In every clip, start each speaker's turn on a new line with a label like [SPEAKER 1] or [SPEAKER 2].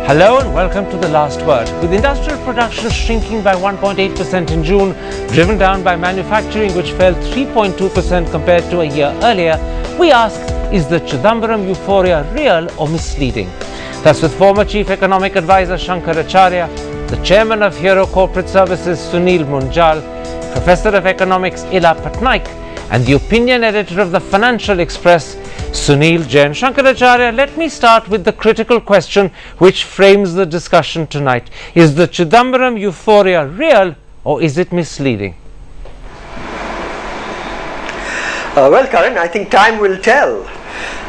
[SPEAKER 1] Hello and welcome to The Last Word. With industrial production shrinking by 1.8% in June, driven down by manufacturing which fell 3.2% compared to a year earlier, we ask, is the Chidambaram euphoria real or misleading? Thus, with former Chief Economic Advisor Shankar Acharya, the Chairman of Hero Corporate Services Sunil Munjal, Professor of Economics Ila Patnaik, and the opinion editor of the Financial Express, Sunil Jain. Shankaracharya, let me start with the critical question which frames the discussion tonight. Is the Chidambaram euphoria real or is it misleading?
[SPEAKER 2] Well, Karan, I think time will tell.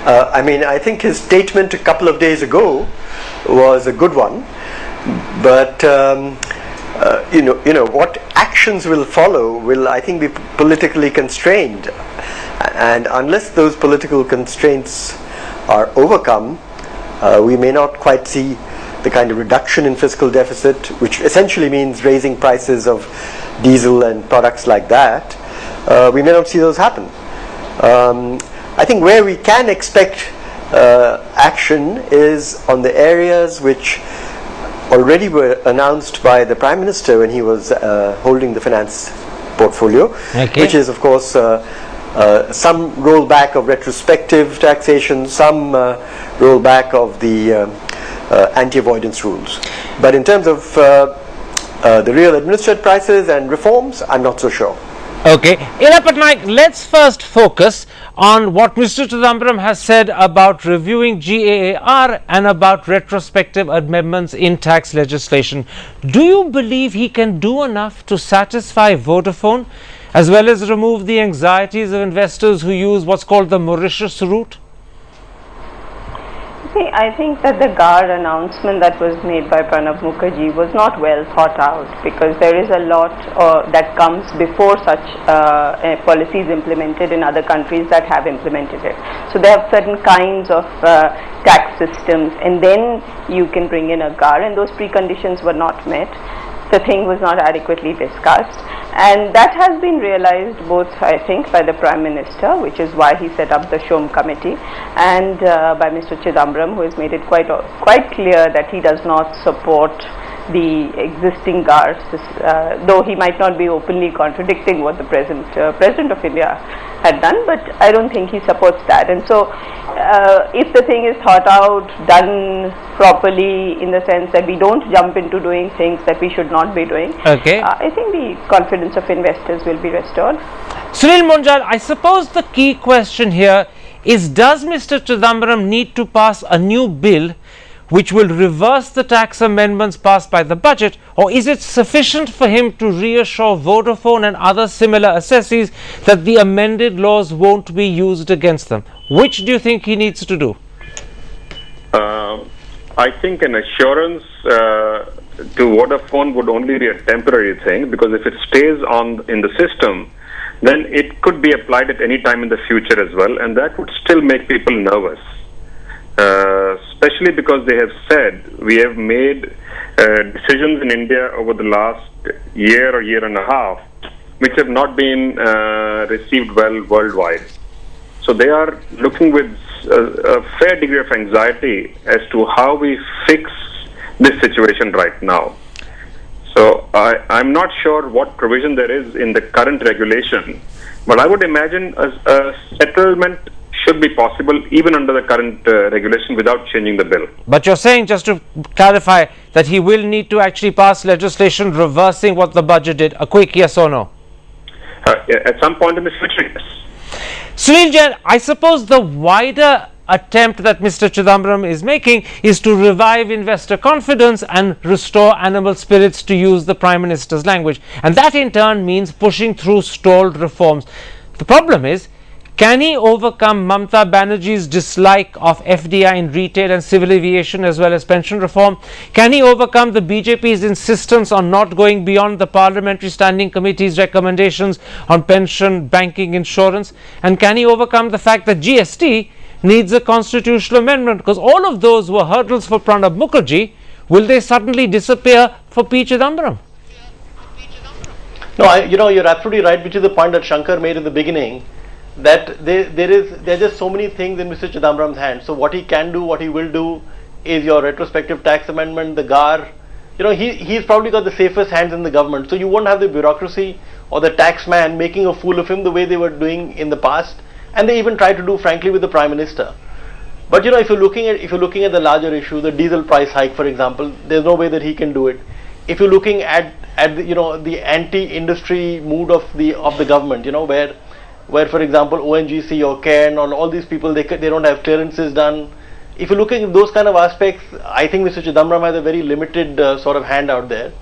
[SPEAKER 2] I think his statement a couple of days ago was a good one, but what actions will follow will, I think, be politically constrained. And unless those political constraints are overcome, we may not quite see the kind of reduction in fiscal deficit, which essentially means raising prices of diesel and products like that. We may not see those happen. I think where we can expect action is on the areas which already were announced by the Prime Minister when he was holding the finance portfolio, which is, of course, some rollback of retrospective taxation, some rollback of the anti-avoidance rules. But in terms of the real administered prices and reforms, I'm not so sure.
[SPEAKER 1] Okay, Ila Patnaik, let's first focus on what Mr. Chidambaram has said about reviewing GAAR and about retrospective amendments in tax legislation. Do you believe he can do enough to satisfy Vodafone, as well as remove the anxieties of investors who use what's called the Mauritius route?
[SPEAKER 3] See, I think that the GAAR announcement that was made by Pranab Mukherjee was not well thought out, because there is a lot that comes before such policies implemented in other countries that have implemented it. So they have certain kinds of tax systems, and then you can bring in a GAAR, and those preconditions were not met. The thing was not adequately discussed, and that has been realized both, I think, by the Prime Minister, which is why he set up the Shom Committee, and by Mr. Chidambaram, who has made it quite clear that he does not support the existing GAARs, though he might not be openly contradicting what the President of India had done, but I don't think he supports that. And so if the thing is thought out, done properly, in the sense that we don't jump into doing things that we should not be doing, I think the confidence of investors will be restored.
[SPEAKER 1] Sunil Munjal, I suppose the key question here is, does Mr. Chidambaram need to pass a new bill which will reverse the tax amendments passed by the budget, or is it sufficient for him to reassure Vodafone and other similar assessees that the amended laws won't be used against them? Which do you think he needs to do?
[SPEAKER 4] I think an assurance to Vodafone would only be a temporary thing, because if it stays in the system, then it could be applied at any time in the future as well, and that would still make people nervous. Especially because they have said, we have made decisions in India over the last year or year and a half which have not been received well worldwide. So they are looking with a fair degree of anxiety as to how we fix this situation right now. So I'm not sure what provision there is in the current regulation, but I would imagine a settlement should be possible even under the current regulation without changing the bill.
[SPEAKER 1] But you're saying, just to clarify, that he will need to actually pass legislation reversing what the budget did. A quick yes or no?
[SPEAKER 4] At some point in the future, yes.
[SPEAKER 1] Sunil Jain, I suppose the wider attempt that Mr. Chidambaram is making is to revive investor confidence and restore animal spirits, to use the Prime Minister's language. And that in turn means pushing through stalled reforms. The problem is, can he overcome Mamata Banerjee's dislike of FDI in retail and civil aviation as well as pension reform? Can he overcome the BJP's insistence on not going beyond the Parliamentary Standing Committee's recommendations on pension, banking, insurance? And can he overcome the fact that GST needs a constitutional amendment? Because all of those were hurdles for Pranab Mukherjee. Will they suddenly disappear for P. Chidambaram?
[SPEAKER 5] No, you're absolutely right, which is the point that Shankar made in the beginning, that there are just so many things in Mr. Chidambaram's hands. So what he can do, what he will do, is your retrospective tax amendment, the GAR. You know, he's probably got the safest hands in the government. So you won't have the bureaucracy or the tax man making a fool of him the way they were doing in the past, and they even tried to do, frankly, with the Prime Minister. But you know, if you're looking at the larger issue, the diesel price hike, for example, there's no way that he can do it. If you're looking at the, you know, the anti-industry mood of the government, you know, where for example ONGC or CARE or all these people, they don't have clearances done. If you're looking at those kind of aspects, I think Mr. Chidambaram has a very limited sort of hand out there.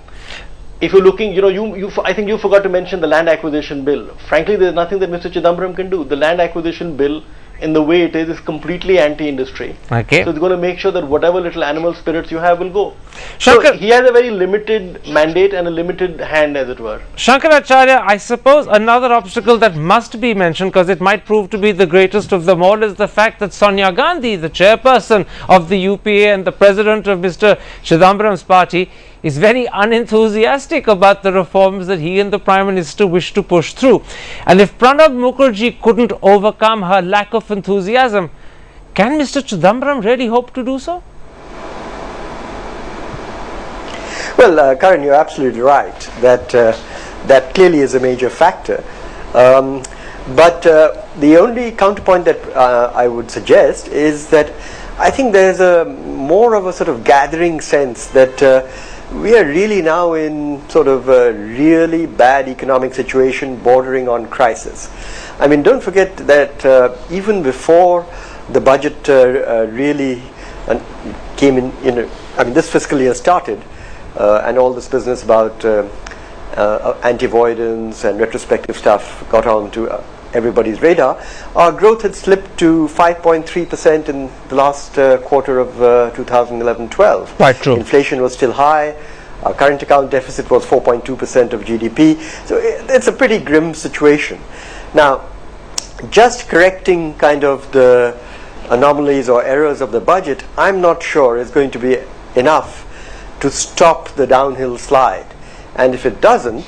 [SPEAKER 5] If you're looking, you know, I think you forgot to mention the land acquisition bill. Frankly, there's nothing that Mr. Chidambaram can do. The land acquisition bill, in the way it is completely anti-industry.
[SPEAKER 1] Okay.
[SPEAKER 5] So it's going to make sure that whatever little animal spirits you have will go.
[SPEAKER 1] Shankar,
[SPEAKER 5] so he has a very limited mandate and a limited hand, as it were.
[SPEAKER 1] Shankaracharya, I suppose another obstacle that must be mentioned, because it might prove to be the greatest of them all, is the fact that Sonia Gandhi, the chairperson of the UPA and the president of Mr. Chidambaram's party, is very unenthusiastic about the reforms that he and the Prime Minister wish to push through. And if Pranab Mukherjee couldn't overcome her lack of enthusiasm, can Mr. Chidambaram really hope to do so?
[SPEAKER 2] Well, Karan, you're absolutely right that that clearly is a major factor. But the only counterpoint that I would suggest is that I think there's a more of a sort of gathering sense that we are really now in sort of a really bad economic situation bordering on crisis. I mean, don't forget that even before the budget really came in, I mean, this fiscal year started, and all this business about anti-avoidance and retrospective stuff got on to everybody's radar. Our growth had slipped to 5.3% in the last quarter of 2011-12.
[SPEAKER 1] Quite true.
[SPEAKER 2] Inflation was still high. Our current account deficit was 4.2% of GDP. So it's a pretty grim situation. Now, just correcting kind of the anomalies or errors of the budget, I'm not sure is going to be enough to stop the downhill slide. And if it doesn't,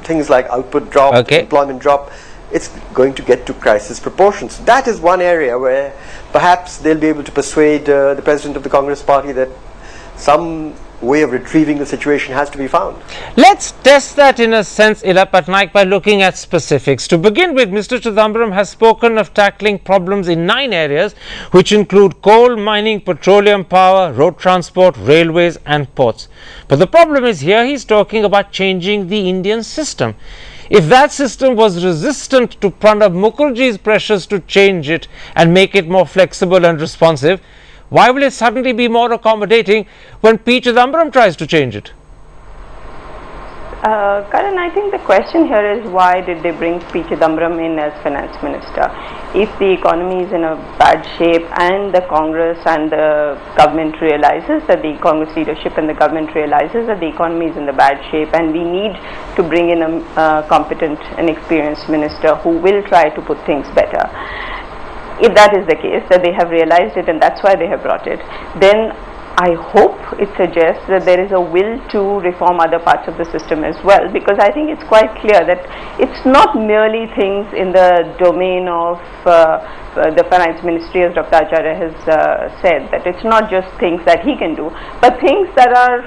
[SPEAKER 2] things like output drop, employment drop, it's going to get to crisis proportions. That is one area where perhaps they'll be able to persuade the president of the Congress party that some way of retrieving the situation has to be found.
[SPEAKER 1] Let's test that in a sense, Ila Patnaik, by looking at specifics. To begin with, Mr. Chidambaram has spoken of tackling problems in 9 areas, which include coal, mining, petroleum power, road transport, railways and ports. But the problem is here he's talking about changing the Indian system. If that system was resistant to Pranab Mukherjee's pressures to change it and make it more flexible and responsive, why will it suddenly be more accommodating when P. Chidambaram tries to change it?
[SPEAKER 3] Karan, I think the question here is, why did they bring P. Chidambaram in as finance minister? If the economy is in a bad shape and the Congress and the government realizes that the Congress leadership and the government realizes that the economy is in the bad shape and we need to bring in a competent and experienced minister who will try to put things better. If that is the case, that they have realized it and that's why they have brought it, then I hope it suggests that there is a will to reform other parts of the system as well, because I think it's quite clear that it's not merely things in the domain of the finance ministry, as Dr. Acharya has said, that it's not just things that he can do, but things that are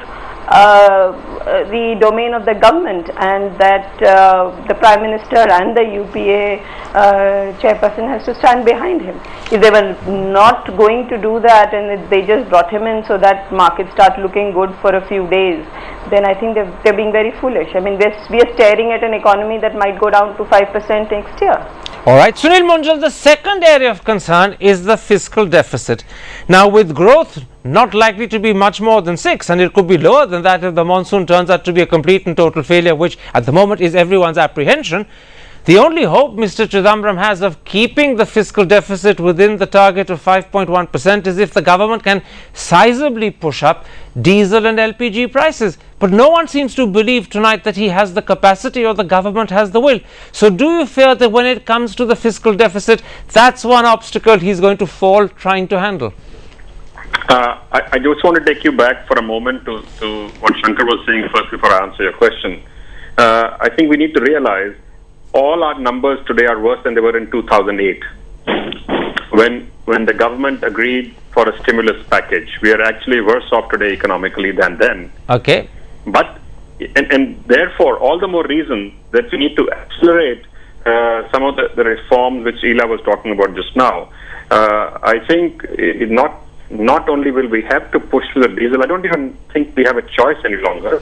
[SPEAKER 3] the domain of the government, and that the Prime Minister and the UPA chairperson has to stand behind him. If they were not going to do that and they just brought him in so that markets start looking good for a few days, then I think they're being very foolish. I mean, we are staring at an economy that might go down to 5% next year.
[SPEAKER 1] Alright, Sunil Munjal, the second area of concern is the fiscal deficit. Now, with growth not likely to be much more than 6, and it could be lower than that if the monsoon turns out to be a complete and total failure, which at the moment is everyone's apprehension, the only hope Mr. Chidambaram has of keeping the fiscal deficit within the target of 5.1% is if the government can sizably push up diesel and LPG prices. But no one seems to believe tonight that he has the capacity or the government has the will. So do you fear that when it comes to the fiscal deficit, that's one obstacle he's going to fall trying to handle?
[SPEAKER 4] I just want to take you back for a moment to what Shankar was saying first before I answer your question. I think we need to realize all our numbers today are worse than they were in 2008. when the government agreed for a stimulus package. We are actually worse off today economically than then.
[SPEAKER 1] Okay.
[SPEAKER 4] But and therefore, all the more reason that we need to accelerate some of the reforms which Ela was talking about just now. I think not only will we have to push through the diesel, I don't even think we have a choice any longer.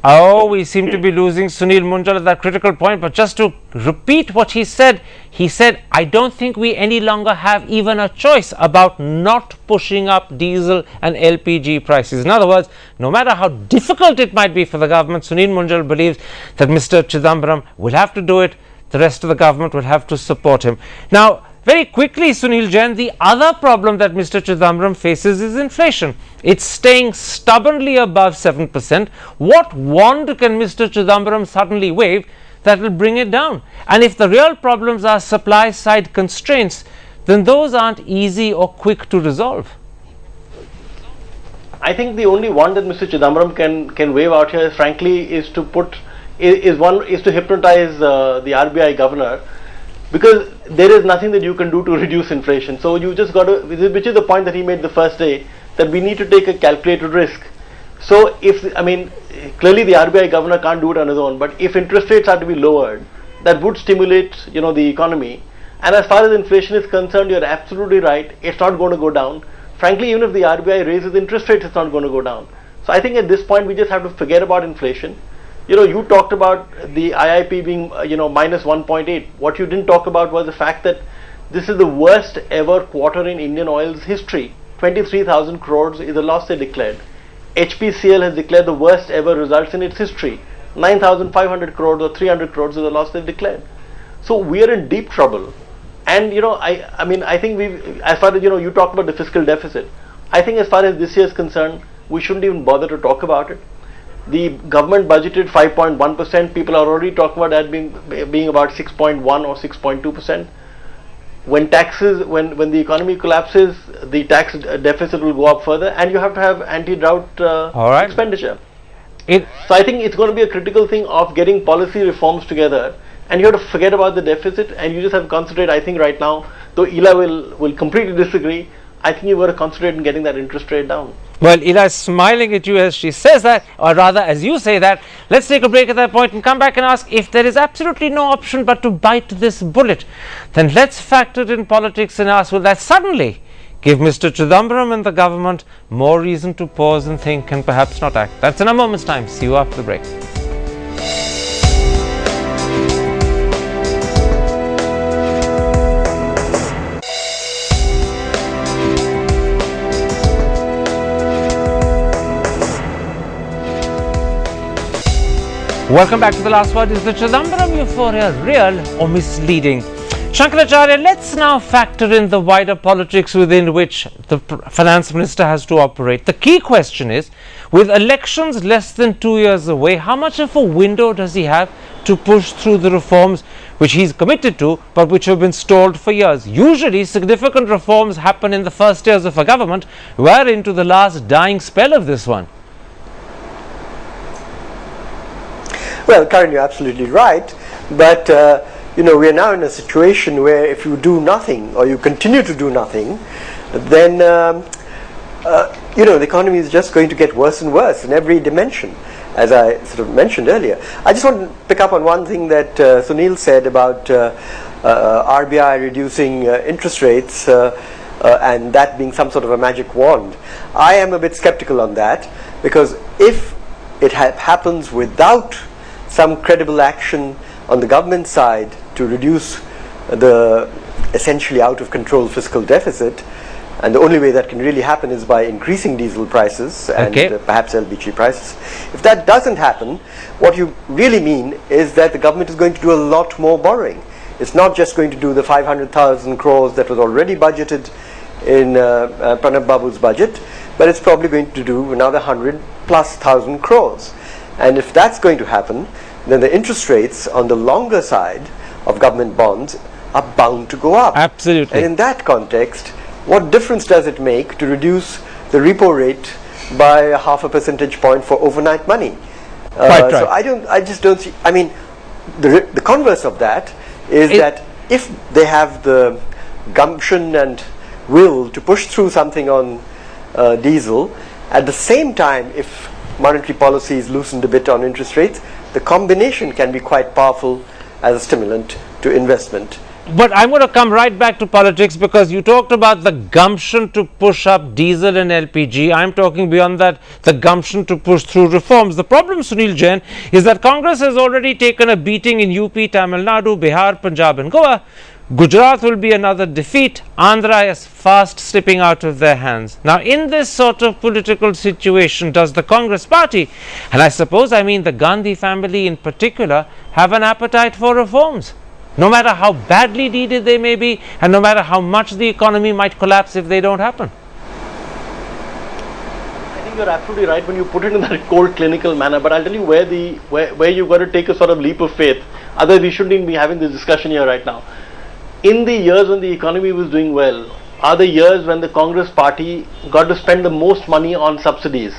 [SPEAKER 1] Oh, we seem to be losing Sunil Munjal at that critical point. But just to repeat what he said, I don't think we any longer have even a choice about not pushing up diesel and LPG prices. In other words, no matter how difficult it might be for the government, Sunil Munjal believes that Mr. Chidambaram will have to do it. The rest of the government will have to support him. Now, very quickly, Sunil Jain, the other problem that Mr. Chidambaram faces is inflation. It's staying stubbornly above 7%. What wand can Mr. Chidambaram suddenly wave that will bring it down? And if the real problems are supply side constraints, then those aren't easy or quick to resolve.
[SPEAKER 5] I think the only one that Mr. Chidambaram can wave out here, frankly, is to hypnotize the RBI governor, because there is nothing that you can do to reduce inflation. So you just got to, which is the point that he made the first day, that we need to take a calculated risk. So clearly the RBI governor can't do it on his own, but if interest rates are to be lowered, that would stimulate, the economy. And as far as inflation is concerned, you're absolutely right, it's not going to go down. Frankly, even if the RBI raises interest rates, it's not going to go down. So I think at this point we just have to forget about inflation. You talked about the IIP being, minus 1.8. What you didn't talk about was the fact that this is the worst ever quarter in Indian Oil's history. 23,000 crores is the loss they declared. HPCL has declared the worst ever results in its history. 9,500 crores or 300 crores is the loss they've declared. So we are in deep trouble. And, I think as far as, you talked about the fiscal deficit. I think as far as this year is concerned, we shouldn't even bother to talk about it. The government budgeted 5.1%. People are already talking about that being about 6.1 or 6.2%. When the economy collapses, the tax deficit will go up further, and you have to have anti-drought expenditure. So I think it's going to be a critical thing of getting policy reforms together, and you have to forget about the deficit, and you just have to concentrate. I think right now, though Ela will completely disagree, I think you've got to concentrate on getting that interest rate down.
[SPEAKER 1] Well, Ela is smiling at you as she says that, or rather as you say that. Let's take a break at that point and come back and ask, if there is absolutely no option but to bite this bullet, then let's factor in politics and ask, will that suddenly give Mr. Chidambaram and the government more reason to pause and think and perhaps not act? That's in a moment's time. See you after the break. Welcome back to The Last Word. Is the Chidambaram euphoria real or misleading? Shankaracharya, let's now factor in the wider politics within which the finance minister has to operate. The key question is, with elections less than 2 years away, how much of a window does he have to push through the reforms which he's committed to, but which have been stalled for years? Usually, significant reforms happen in the first years of a government. We're into the last dying spell of this one.
[SPEAKER 2] Well, Karan, you're absolutely right, but we are now in a situation where if you do nothing or you continue to do nothing, then the economy is just going to get worse and worse in every dimension, as I sort of mentioned earlier. I just want to pick up on one thing that Sunil said about RBI reducing interest rates and that being some sort of a magic wand. I am a bit skeptical on that, because if it happens without some credible action on the government side to reduce the essentially out of control fiscal deficit, and the only way that can really happen is by increasing diesel prices and perhaps LPG prices. If that doesn't happen, what you really mean is that the government is going to do a lot more borrowing. It's not just going to do the 500,000 crores that was already budgeted in Pranab Babu's budget, but it's probably going to do another 100,000+ crores. And if that's going to happen, then the interest rates on the longer side of government bonds are bound to go up.
[SPEAKER 1] Absolutely.
[SPEAKER 2] And in that context, what difference does it make to reduce the repo rate by 0.5 percentage point for overnight money?
[SPEAKER 1] Quite right.
[SPEAKER 2] So I just don't see. I mean, the converse of that is that if they have the gumption and will to push through something on diesel, at the same time, if monetary policy is loosened a bit on interest rates, the combination can be quite powerful as a stimulant to investment.
[SPEAKER 1] But I'm going to come right back to politics, because you talked about the gumption to push up diesel and LPG. I'm talking beyond that, the gumption to push through reforms. The problem, Sunil Jain, is that Congress has already taken a beating in UP, Tamil Nadu, Bihar, Punjab and Goa. Gujarat will be another defeat. Andhra is fast slipping out of their hands. Now, in this sort of political situation, does the Congress party, and I suppose I mean the Gandhi family in particular, have an appetite for reforms? No matter how badly needed they may be, and no matter how much the economy might collapse if they don't happen.
[SPEAKER 5] I think you're absolutely right when you put it in that cold clinical manner, but I'll tell you where you've got to take a sort of leap of faith. Otherwise we shouldn't even be having this discussion here right now. In the years when the economy was doing well, are the years when the Congress party got to spend the most money on subsidies.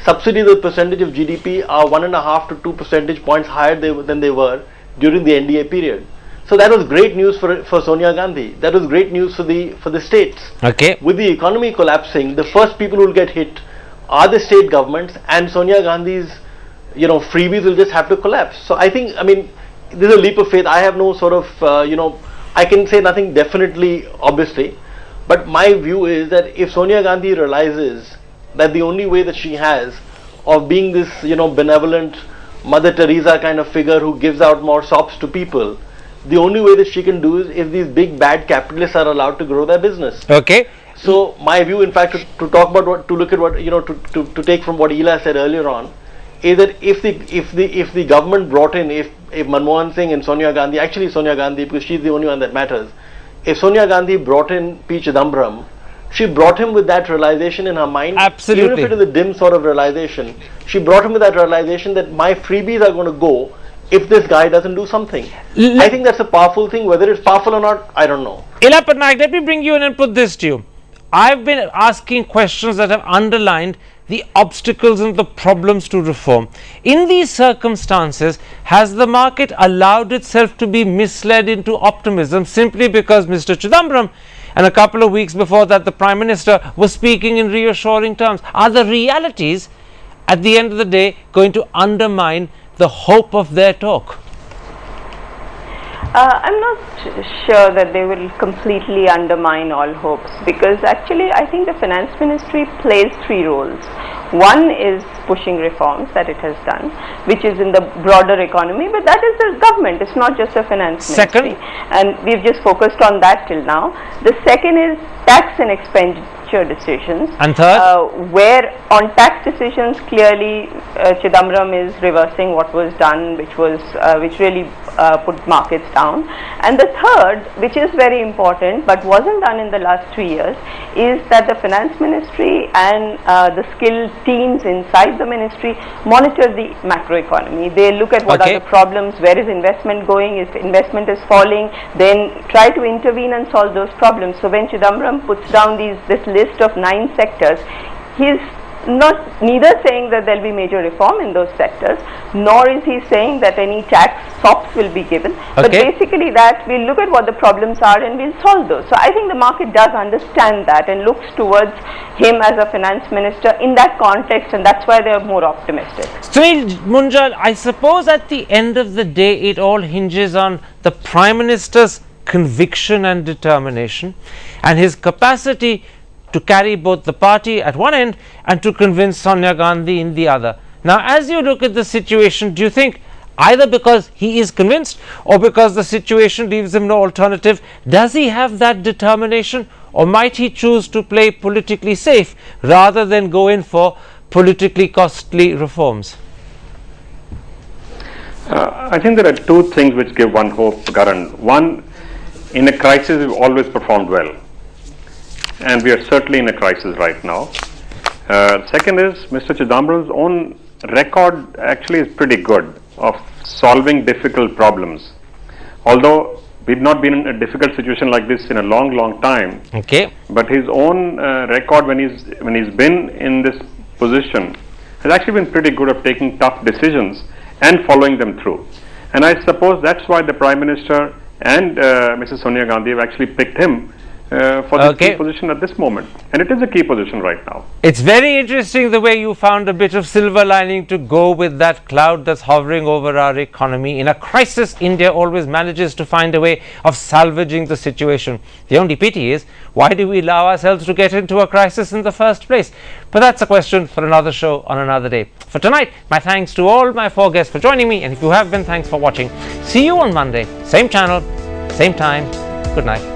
[SPEAKER 5] Subsidies as a percentage of GDP are 1.5 to 2 percentage points higher than they were during the NDA period. So that was great news for Sonia Gandhi. That was great news for the states.
[SPEAKER 1] Okay.
[SPEAKER 5] With the economy collapsing, the first people who will get hit are the state governments, and Sonia Gandhi's freebies will just have to collapse. So I think, this is a leap of faith. I have no sort of I can say nothing definitely, obviously, but my view is that if Sonia Gandhi realizes that the only way that she has of being this benevolent Mother Teresa kind of figure who gives out more sops to people, the only way that she can do is if these big bad capitalists are allowed to grow their business.
[SPEAKER 1] Okay.
[SPEAKER 5] So my view, in fact, to talk about to look at what to take from what Ela said earlier on, is that if the government brought in, if Manmohan Singh and Sonia Gandhi, actually Sonia Gandhi, because she's the only one that matters, if Sonia Gandhi brought in P. Chidambaram, she brought him with that realization in her mind.
[SPEAKER 1] Absolutely.
[SPEAKER 5] Even if it is a dim sort of realization, she brought him with that realization that my freebies are going to go if this guy doesn't do something. I think that's a powerful thing. Whether it's powerful or not, I don't know.
[SPEAKER 1] Ela Patnaik, let me bring you in and put this to you. I've been asking questions that have underlined the obstacles and the problems to reform. In these circumstances, has the market allowed itself to be misled into optimism simply because Mr. Chidambaram and a couple of weeks before that the Prime Minister was speaking in reassuring terms? Are the realities at the end of the day going to undermine the hope of their talk?
[SPEAKER 3] I'm not sure that they will completely undermine all hopes, because actually I think the finance ministry plays three roles. One is pushing reforms that it has done, which is in the broader economy, but that is the government, it's not just the finance ministry. And we've just focused on that till now. The second is tax and expenditure decisions.
[SPEAKER 1] And third?
[SPEAKER 3] Where on tax decisions, clearly Chidambaram is reversing what was done, which really put markets down. And the third, which is very important but wasn't done in the last 3 years, is that the finance ministry and the skilled teams inside the ministry monitor the macroeconomy. They look at what are the problems, where is investment going, if investment is falling, then try to intervene and solve those problems. So when Chidambaram puts down this list of 9 sectors, he's neither saying that there will be major reform in those sectors, nor is he saying that any tax sops will be given, but basically that we'll look at what the problems are and we'll solve those. So I think the market does understand that and looks towards him as a finance minister in that context, and that's why they are more optimistic.
[SPEAKER 1] Sunil Munjal, I suppose at the end of the day it all hinges on the Prime Minister's conviction and determination and his capacity to carry both the party at one end and to convince Sonia Gandhi in the other. Now, as you look at the situation, do you think either because he is convinced or because the situation leaves him no alternative, does he have that determination, or might he choose to play politically safe rather than go in for politically costly reforms?
[SPEAKER 4] I think there are two things which give one hope, Karan. One, in a crisis we've always performed well, and we are certainly in a crisis right now. Second is Mr. Chidambaram's own record actually is pretty good of solving difficult problems. Although we've not been in a difficult situation like this in a long time. But his own record when he's been in this position has actually been pretty good at taking tough decisions and following them through. And I suppose that's why the Prime Minister and Mrs. Sonia Gandhi have actually picked him for this key position at this moment, and it is a key position right now.
[SPEAKER 1] It's very interesting the way you found a bit of silver lining to go with that cloud that's hovering over our economy. In a crisis, India always manages to find a way of salvaging the situation. The only pity is, why do we allow ourselves to get into a crisis in the first place? But that's a question for another show on another day. For tonight, my thanks to all my 4 guests for joining me, and if you have been, thanks for watching. See you on Monday, same channel, same time. Good night.